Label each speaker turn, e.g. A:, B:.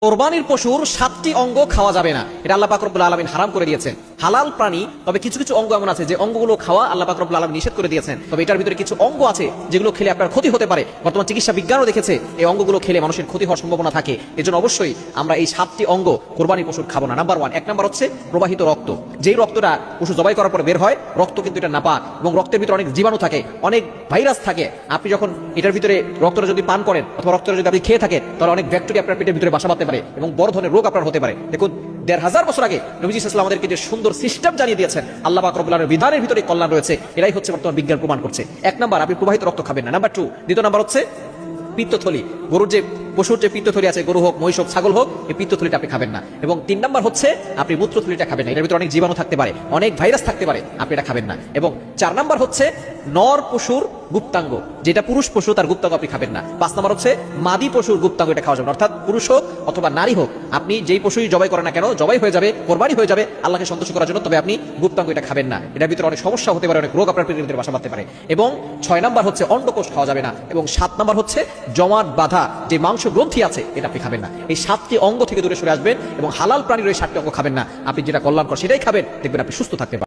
A: কোরবানির পশুর 7টি অঙ্গ খাওয়া যাবে না, এটা আল্লাহ পাক রব্বুল আলামিন হারাম করে দিয়েছেন। হালাল প্রাণী, তবে কিছু কিছু অঙ্গ এমন আছে যে অঙ্গগুলো খাওয়া আল্লাহ পাক রব্বুল আলামিন নিষেধ করে দিয়েছেন। তবে এটার ভিতরে কিছু অঙ্গ আছে যেগুলো খেলে আপনার ক্ষতি হতে পারে। বর্তমান চিকিৎসা বিজ্ঞানও দেখেছে এই অঙ্গগুলো খেলে মানুষের ক্ষতি হওয়ার সম্ভাবনা থাকে। এজন্য অবশ্যই আমরা এই 7টি অঙ্গ কোরবানির পশুর খাবো না। নাম্বার 1, 1 নাম্বার হচ্ছে প্রবাহিত রক্ত। যেই রক্তটা পশু জবাই করার পর বের হয়, রক্ত কিন্তু এটা নাপাক এবং রক্তের ভিতরে অনেক জীবাণু থাকে, অনেক ভাইরাস থাকে। আপনি যখন এটার ভিতরে রক্তটা যদি পান করেন অথবা রক্তটা যদি আপনি খেয়ে থাকেন, তাহলে অনেক ব্যাকটেরিয়া আপনার পেটের ভিতরে বাসা বাঁধতে পারে এবং বড় ধরনের রোগ আপনার হতে পারে। দেখুন, 1500 বছর আগে নবীজি সাল্লাল্লাহু আলাইহি ওয়াসাল্লাম আমাদেরকে যে সুন্দর সিস্টেম জানিয়ে দিয়েছেন, আল্লাহ পাক রব্বুল আলামিনের বিধানের ভিতরে কল্যাণ রয়েছে। এটাই হচ্ছে বর্তমান বিজ্ঞান প্রমাণ করছে। 1 নাম্বার, আপনি প্রবাহিত রক্ত খাবেন না। নাম্বার 2, দ্বিতীয় নাম্বার হচ্ছে পিত্তথলি। গরুর যে পশুর যে পিত্তথলি আছে, গরু হোক, মহিষ হোক, ছাগল হোক, এই পিত্তথলিটা আপনি খাবেন না। এবং 3 নাম্বার হচ্ছে আপনি মূত্রথলিটা খাবেন না। এর ভিতরে অনেক জীবাণু থাকতে পারে, অনেক ভাইরাস থাকতে পারে, আপনি এটা খাবেন না। এবং 4 নাম্বার হচ্ছে নর পশুর গুপ্তাঙ্গ, যেটা পুরুষ পশু তার গুপ্তাঙ্গ আপনি খাবেন না। 5 নাম্বার হচ্ছে মাদি পশুর গুপ্তাঙ্গ, এটা খাওয়া যাবে না। অর্থাৎ পুরুষ হোক অথবা নারী হোক, আপনি যেই পশুই জবাই করেন না কেন, জবাই হয়ে যাবে, কোরবানি হয়ে যাবে আল্লাহকে সন্তুষ্ট করার জন্য, তবে আপনি গুপ্তাঙ্গ এটা খাবেন না। এটার ভিতরে অনেক সমস্যা হতে পারে, অনেক রোগ আপনার পেটের ভিতরে বাসা বাঁধতে পারে। এবং 6 নাম্বার হচ্ছে অন্ডকোষ খাওয়া যাবে না। এবং 7 নাম্বার হচ্ছে জমাট বাঁধা যে মাংস গ্রন্থি আছে, এটা আপনি খাবেন না। এই 7টি অঙ্গ থেকে দূরে সরে আসবেন এবং হালাল প্রাণীর ওই 7টি অঙ্গ খাবেন না। আপনি যেটা কল্যাণকর সেটাই খাবেন, দেখবেন আপনি সুস্থ থাকতে পারেন।